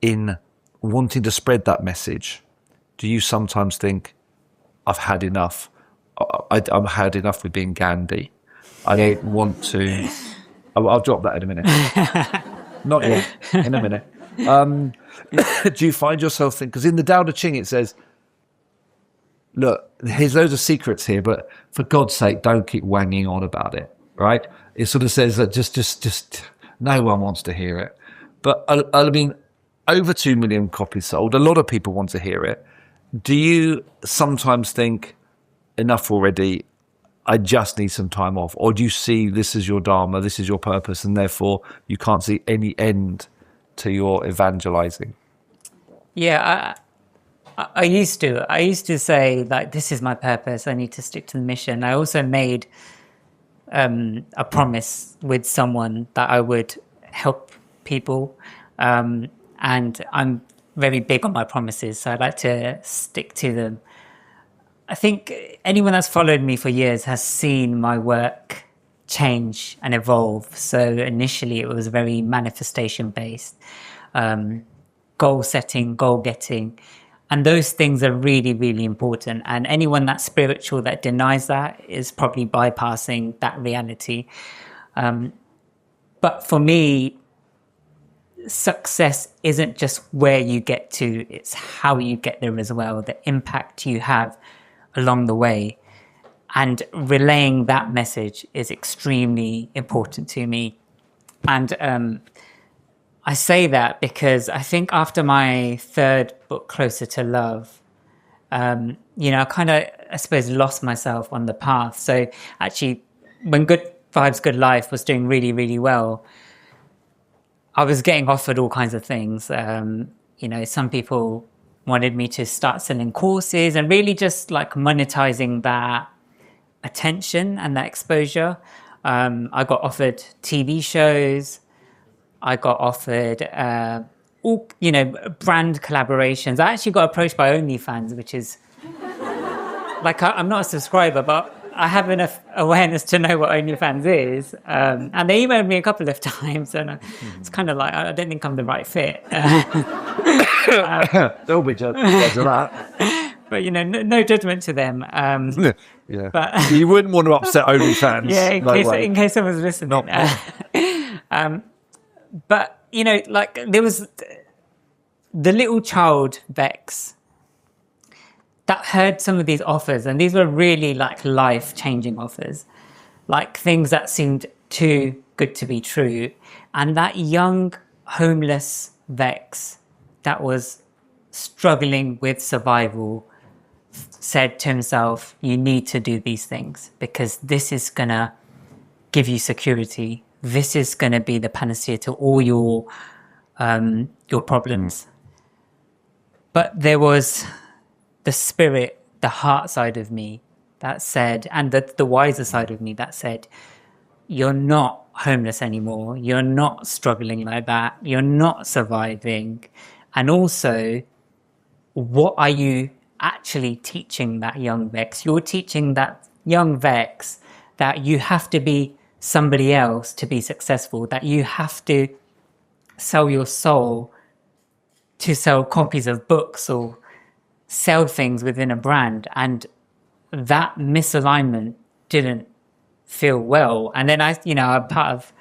in wanting to spread that message? Do you sometimes think, I've had enough? I've had enough with being Gandhi. I don't want to... I'll drop that in a minute. Not yet, in a minute. Do you find yourself thinking... Because in the Tao Te Ching it says, look, here's loads of secrets here, but for God's sake, don't keep wanging on about it, right? It sort of says that just no one wants to hear it. But I mean, over 2 million copies sold. A lot of people want to hear it. Do you sometimes think, enough already, I just need some time off? Or do you see this is your dharma, this is your purpose, and therefore you can't see any end to your evangelizing? Yeah, I used to say, like, this is my purpose, I need to stick to the mission. I also made a promise with someone that I would help people, and I'm very big on my promises, so I like to stick to them. I think anyone that's followed me for years has seen my work change and evolve. So initially it was very manifestation based, goal setting, goal getting. And those things are really, really important. And anyone that's spiritual that denies that is probably bypassing that reality. But for me, success isn't just where you get to, it's how you get there as well, the impact you have along the way. And relaying that message is extremely important to me. And I say that because I think after my third book, Closer to Love, I kind of, I suppose, lost myself on the path. So actually, when good Vibes Good Life was doing really, really well, I was getting offered all kinds of things. Some people wanted me to start selling courses and really just like monetizing that attention and that exposure. I got offered TV shows. I got offered all brand collaborations. I actually got approached by OnlyFans, which is like I'm not a subscriber, but I have enough awareness to know what OnlyFans is. And they emailed me a couple of times, and it's kind of like, I don't think I'm the right fit. There'll be judgments of that. But, no judgment to them. Yeah. But you wouldn't want to upset OnlyFans. yeah, in case someone's listening. But, there was the little child, Vex, that heard some of these offers, and these were really like life-changing offers, like things that seemed too good to be true. And that young homeless Vex that was struggling with survival said to himself, you need to do these things because this is going to give you security. This is going to be the panacea to all your problems. But there was the spirit, the heart side of me that said, and the wiser side of me that said, you're not homeless anymore. You're not struggling like that. You're not surviving. And also, what are you actually teaching that young Vex? You're teaching that young Vex that you have to be somebody else to be successful, that you have to sell your soul to sell copies of books or sell things within a brand. And that misalignment didn't feel well. And then I'm part of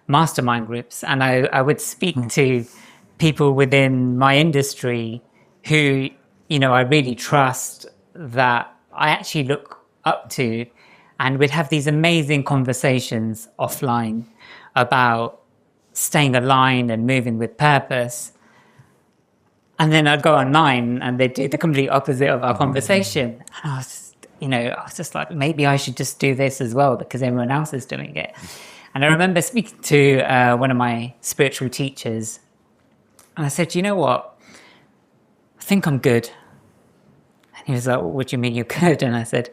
mastermind groups, and I would speak to people within my industry who, I really trust, that I actually look up to, and we'd have these amazing conversations offline about staying aligned and moving with purpose. And then I'd go online and they'd do the complete opposite of our conversation. And I was just like, maybe I should just do this as well because everyone else is doing it. And I remember speaking to one of my spiritual teachers, and I said, you know what? I think I'm good. And he was like, what do you mean you're good? And I said,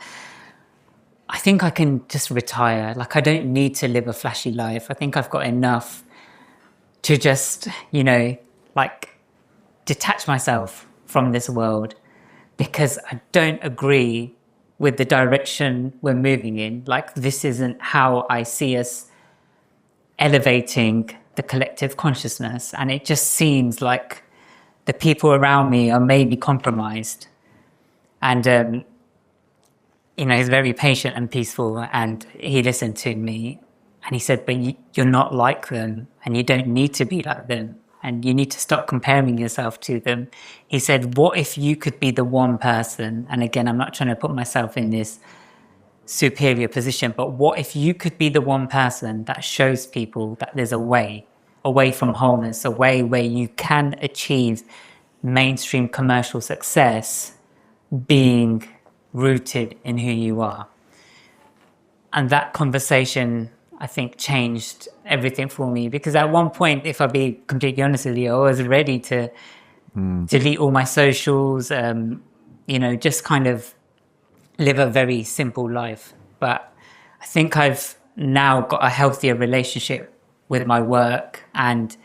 I think I can just retire. Like, I don't need to live a flashy life. I think I've got enough to just, detach myself from this world because I don't agree with the direction we're moving in. Like, this isn't how I see us elevating the collective consciousness. And it just seems like the people around me are maybe compromised. And, he's very patient and peaceful, and he listened to me and he said, but you're not like them and you don't need to be like them. And you need to stop comparing yourself to them. He said, what if you could be the one person? And again, I'm not trying to put myself in this superior position, but what if you could be the one person that shows people that there's a way away from wholeness, a way where you can achieve mainstream commercial success being rooted in who you are. And that conversation, I think, changed everything for me, because at one point, if I be completely honest with you, I was ready to delete all my socials, just kind of live a very simple life. But I think I've now got a healthier relationship with my work and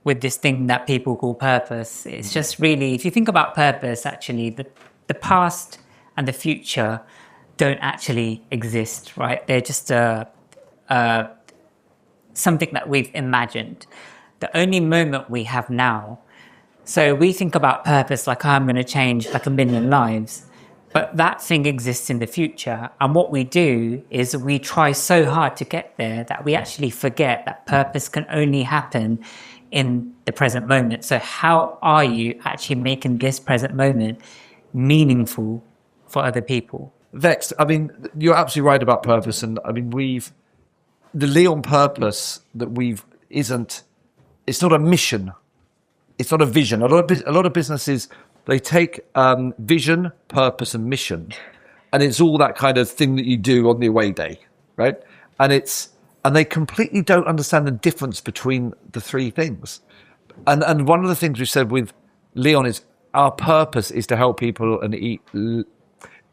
with this thing that people call purpose. It's just really, if you think about purpose, actually, the past and the future don't actually exist, right? They're just something that we've imagined. The only moment we have now. So we think about purpose like, I'm going to change like 1 million lives. But that thing exists in the future. And what we do is we try so hard to get there that we actually forget that purpose can only happen in the present moment. So how are you actually making this present moment meaningful for other people? Vex, I mean, you're absolutely right about purpose. And I mean, the Leon purpose that it's not a mission. It's not a vision. A lot of businesses, they take vision, purpose, and mission, and it's all that kind of thing that you do on the away day, right? And it's and they completely don't understand the difference between the three things. And one of the things we said with Leon is our purpose is to help people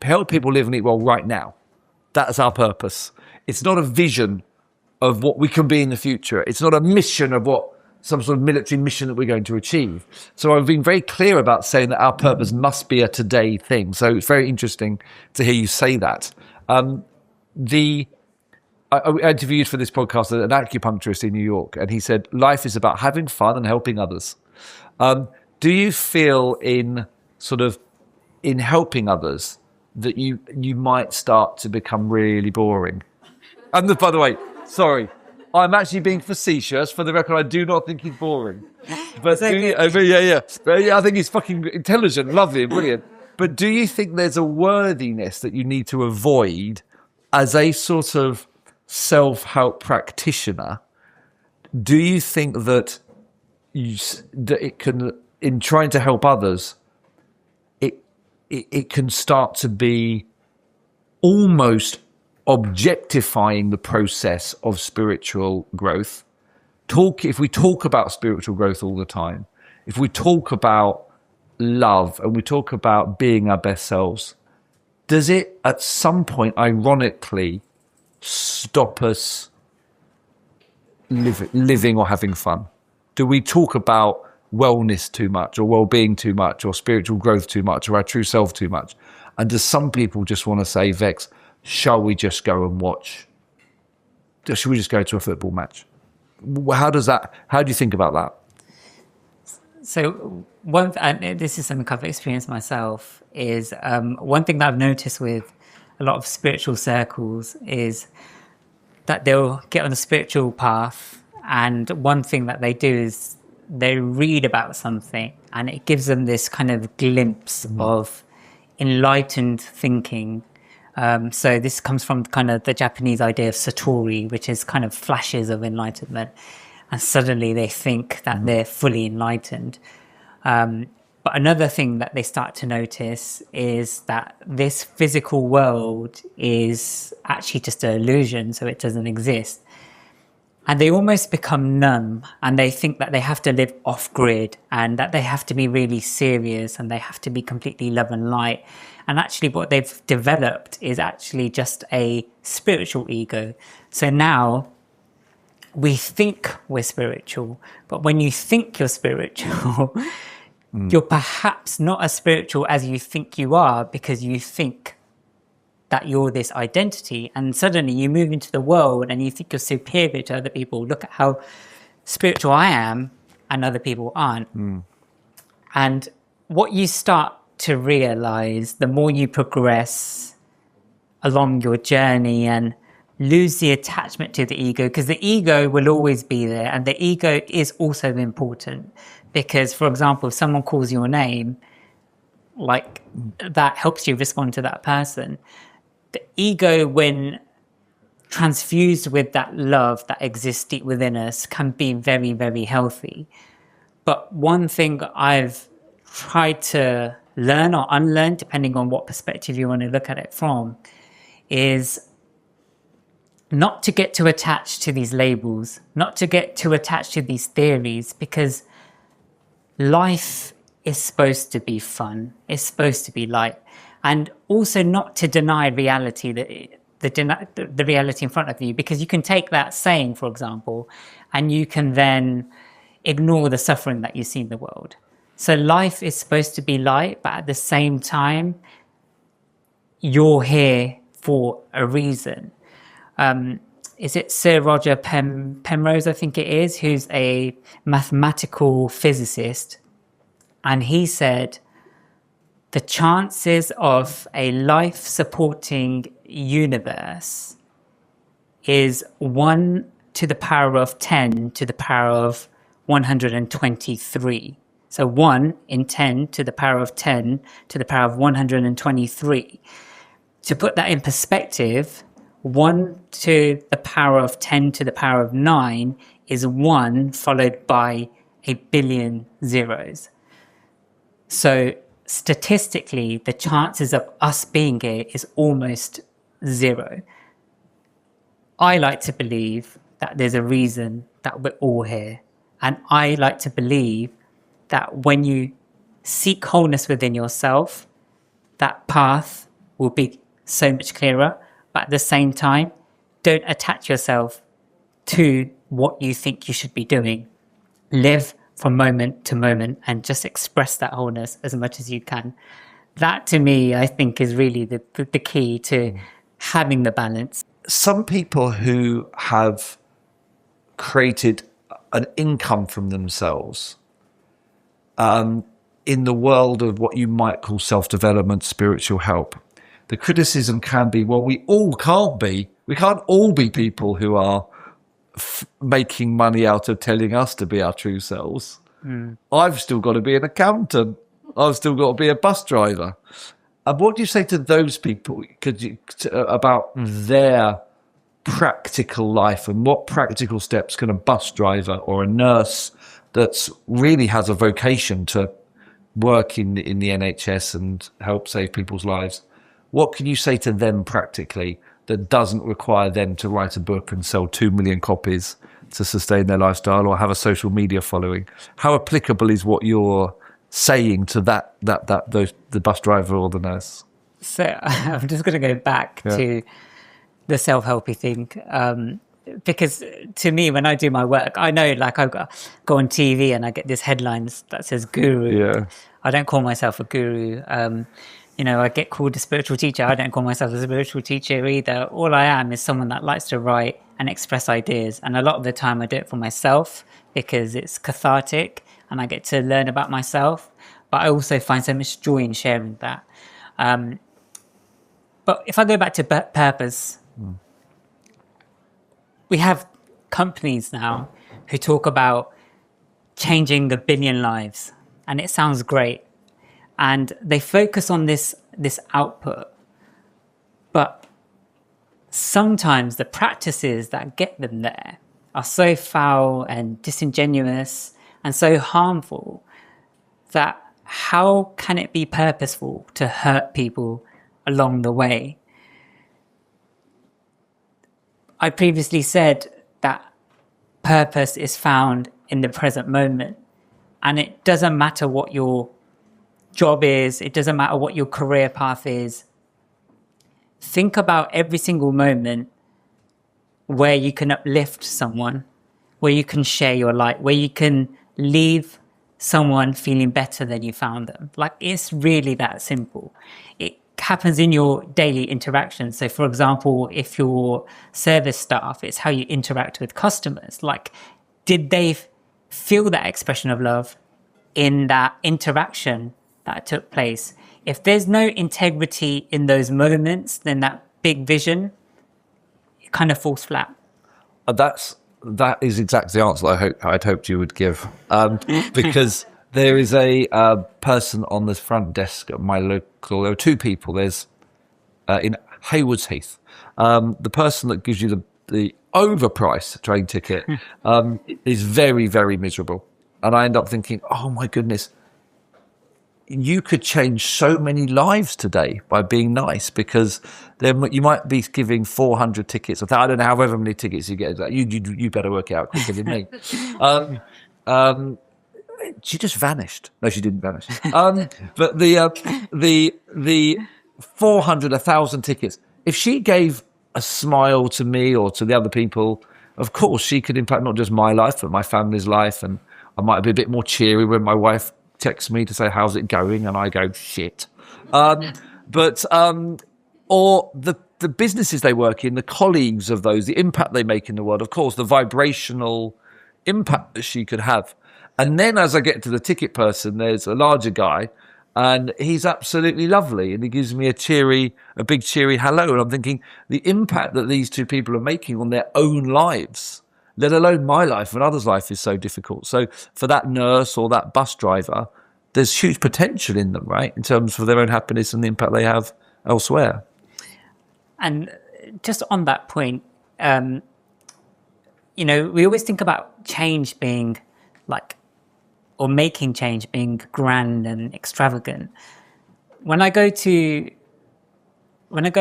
help people live and eat well right now. That's our purpose. It's not a vision of what we can be in the future. It's not a mission of what some sort of military mission that we're going to achieve. So I've been very clear about saying that our purpose must be a today thing. So it's very interesting to hear you say that. I interviewed for this podcast an acupuncturist in New York, and he said, life is about having fun and helping others. Do you feel in helping others that you might start to become really boring? And by the way, sorry, I'm actually being facetious. For the record, I do not think he's boring. But I think he's fucking intelligent, lovely, and brilliant. But do you think there's a worthiness that you need to avoid as a sort of self-help practitioner? Do you think that it can, in trying to help others, it can start to be almost objectifying the process of spiritual growth? If we talk about spiritual growth all the time, if we talk about love and we talk about being our best selves, does it at some point ironically stop us living or having fun? Do we talk about wellness too much, or well-being too much, or spiritual growth too much, or our true self too much? And does some people just want to say, Vex, shall we just go and watch? Should we just go to a football match? How do you think about that? So and this is something I've experienced myself, is one thing that I've noticed with a lot of spiritual circles is that they'll get on the spiritual path, and one thing that they do is they read about something and it gives them this kind of glimpse of enlightened thinking. So this comes from kind of the Japanese idea of satori, which is kind of flashes of enlightenment, and suddenly they think that they're fully enlightened. But another thing that they start to notice is that this physical world is actually just an illusion, so it doesn't exist. And they almost become numb, and they think that they have to live off-grid, and that they have to be really serious, and they have to be completely love and light. And actually what they've developed is actually just a spiritual ego. So now we think we're spiritual, but when you think you're spiritual, you're perhaps not as spiritual as you think you are, because you think that you're this identity, and suddenly you move into the world and you think you're superior to other people. Look at how spiritual I am, and other people aren't. And what you start to realize, the more you progress along your journey and lose the attachment to the ego, because the ego will always be there, and the ego is also important, because, for example, if someone calls your name, like, that helps you respond to that person. The ego, when transfused with that love that exists deep within us, can be very, very healthy. But one thing I've tried to learn or unlearn, depending on what perspective you want to look at it from, is not to get too attached to these labels, not to get too attached to these theories, because life is supposed to be fun, it's supposed to be light. And also not to deny reality, the reality in front of you, because you can take that saying, for example, and you can then ignore the suffering that you see in the world. So life is supposed to be light, but at the same time, you're here for a reason. Is it Sir Roger Penrose, I think it is, who's a mathematical physicist, and he said, the chances of a life-supporting universe is 1 to the power of 10 to the power of 123. So 1 in 10 to the power of 10 to the power of 123. To put that in perspective, 1 to the power of 10 to the power of 9 is 1 followed by a billion zeros. So statistically, the chances of us being here is almost zero. I like to believe that there's a reason that we're all here. And I like to believe that when you seek wholeness within yourself, that path will be so much clearer. But at the same time, don't attach yourself to what you think you should be doing. Live from moment to moment and just express that wholeness as much as you can. That to me, I think, is really the key to having the balance. Some people who have created an income from themselves in the world of what you might call self-development, spiritual help, the criticism can be, well, we can't all be people who are making money out of telling us to be our true selves. I've still got to be an accountant. I've still got to be a bus driver. And what do you say to those people about their practical life, and what practical steps can a bus driver or a nurse that really has a vocation to work in the NHS and help save people's lives, what can you say to them practically that doesn't require them to write a book and sell 2 million copies to sustain their lifestyle or have a social media following? How applicable is what you're saying to the bus driver or the nurse? So I'm just going to go back to the self-helpy thing. Because to me, when I do my work, I know, like, I go on TV and I get these headlines that says guru. Yeah. I don't call myself a guru. I get called a spiritual teacher. I don't call myself a spiritual teacher either. All I am is someone that likes to write and express ideas. And a lot of the time I do it for myself because it's cathartic and I get to learn about myself. But I also find so much joy in sharing that. But if I go back to purpose, we have companies now who talk about changing 1 billion lives, and it sounds great. And they focus on this output. But sometimes the practices that get them there are so foul and disingenuous and so harmful that how can it be purposeful to hurt people along the way? I previously said that purpose is found in the present moment, and it doesn't matter what your job is, it doesn't matter what your career path is. Think about every single moment where you can uplift someone, where you can share your light, where you can leave someone feeling better than you found them. Like, it's really that simple. It happens in your daily interactions. So for example, if you're service staff, it's how you interact with customers. Like, did they feel that expression of love in that interaction that took place? If there's no integrity in those moments, then that big vision, it kind of falls flat. That is exactly the answer I'd hoped you would give, because there is a person on the front desk at my local. There are two people. There's in Haywards Heath, the person that gives you the overpriced train ticket is very, very miserable, and I end up thinking, oh my goodness, you could change so many lives today by being nice, because then you might be giving 400 tickets. I don't know, however many tickets you get. You better work it out quicker than me. She just vanished. No, she didn't vanish. But the 400, 1,000 tickets. If she gave a smile to me or to the other people, of course she could impact not just my life but my family's life, and I might be a bit more cheery when my wife texts me to say how's it going, and I go shit. Or the businesses they work in, the colleagues of those, the impact they make in the world, of course, the vibrational impact that she could have. And then as I get to the ticket person, there's a larger guy, and he's absolutely lovely, and he gives me a big cheery hello, and I'm thinking the impact that these two people are making on their own lives, let alone my life and others' life, is so difficult. So for that nurse or that bus driver, there's huge potential in them, right, in terms of their own happiness and the impact they have elsewhere. And just on that point, we always think about change being like, or making change being grand and extravagant. When I go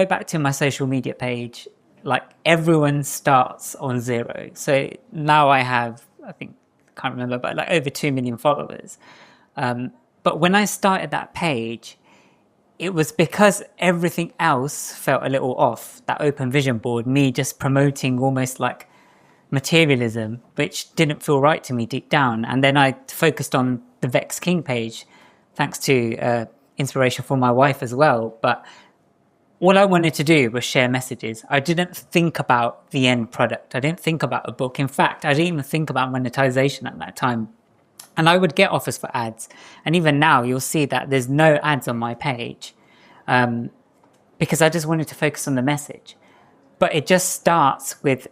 back to my social media page, like everyone starts on zero. So now I have, I think, can't remember, but like over 2 million followers. But when I started that page, it was because everything else felt a little off. That open vision board, me just promoting almost like materialism, which didn't feel right to me deep down. And then I focused on the Vex King page, thanks to inspiration from my wife as well. But all I wanted to do was share messages. I didn't think about the end product. I didn't think about a book. In fact, I didn't even think about monetization at that time. And I would get offers for ads. And even now, you'll see that there's no ads on my page because I just wanted to focus on the message. But it just starts with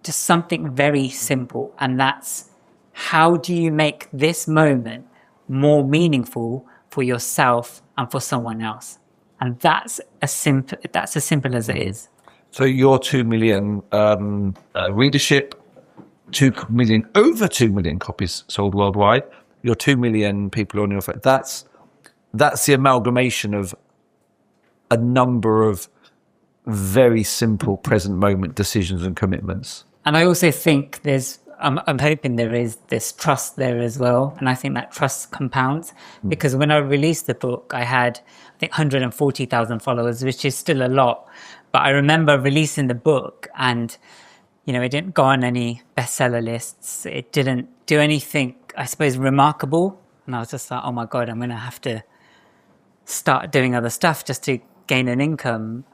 just something very simple. And that's, how do you make this moment more meaningful for yourself and for someone else? And that's as simple as it is. So your 2 million readership, over 2 million copies sold worldwide. Your 2 million people on your phone. That's the amalgamation of a number of very simple present moment decisions and commitments. And I also think I'm hoping there is this trust there as well. And I think that trust compounds because when I released the book, I had, I think, 140,000 followers, which is still a lot. But I remember releasing the book and, you know, it didn't go on any bestseller lists. It didn't do anything, I suppose, remarkable. And I was just like, oh my God, I'm going to have to start doing other stuff just to gain an income.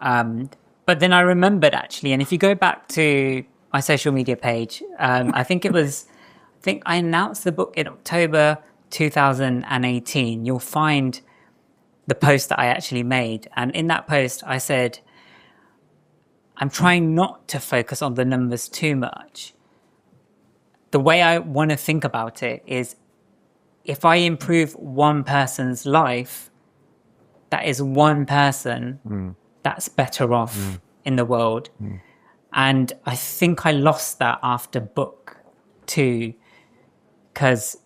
But then I remembered actually, and if you go back to my social media page, I think I announced the book in October 2018. You'll find the post that I actually made. And in that post, I said, I'm trying not to focus on the numbers too much. The way I want to think about it is, if I improve one person's life, that is one person that's better off in the world. And I think I lost that after book 2 because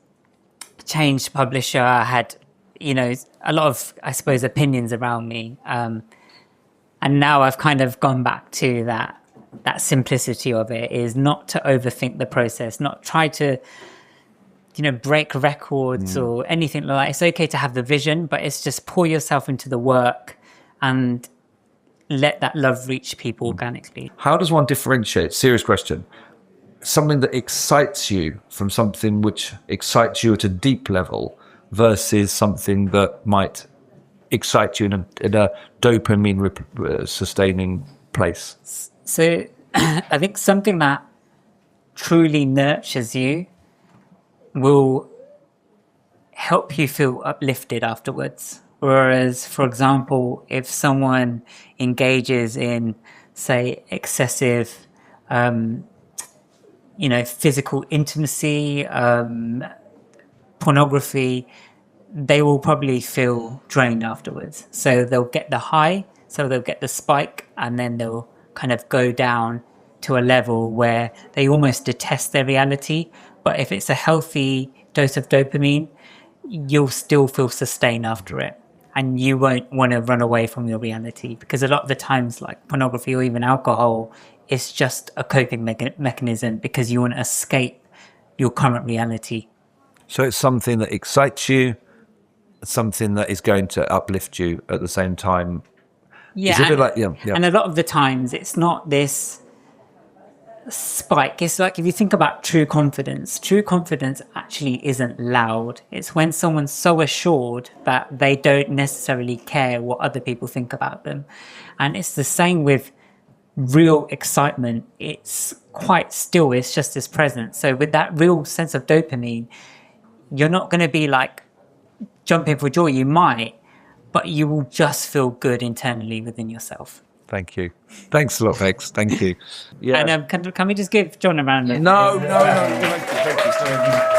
changed publisher. I had, you know, a lot of, I suppose, opinions around me. And now I've kind of gone back to that simplicity of it, is not to overthink the process, not try to, you know, break records or anything like that. It's okay to have the vision, but it's just pour yourself into the work and let that love reach people organically. How does one differentiate, serious question, something that excites you from something which excites you at a deep level versus something that might excite you in a dopamine sustaining place? So I think something that truly nurtures you will help you feel uplifted afterwards. Whereas, for example, if someone engages in, say, excessive, physical intimacy, pornography, they will probably feel drained afterwards. So they'll get the high, so they'll get the spike, and then they'll kind of go down to a level where they almost detest their reality. But if it's a healthy dose of dopamine, you'll still feel sustained after it. And you won't want to run away from your reality, because a lot of the times, like pornography or even alcohol, it's just a coping mechanism because you want to escape your current reality. So it's something that excites you, something that is going to uplift you at the same time. Yeah, and a lot of the times it's not this spike. It's like, if you think about true confidence actually isn't loud. It's when someone's so assured that they don't necessarily care what other people think about them. And it's the same with real excitement. It's quite still, it's just as present. So with that real sense of dopamine, you're not going to be like jumping for joy. You might, but you will just feel good internally within yourself. Thank you. Thanks a lot, Vex. Thank you. Yeah. And can we just give John a round of No.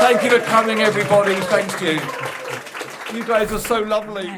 Thank you for coming, everybody. Thank you. You guys are so lovely.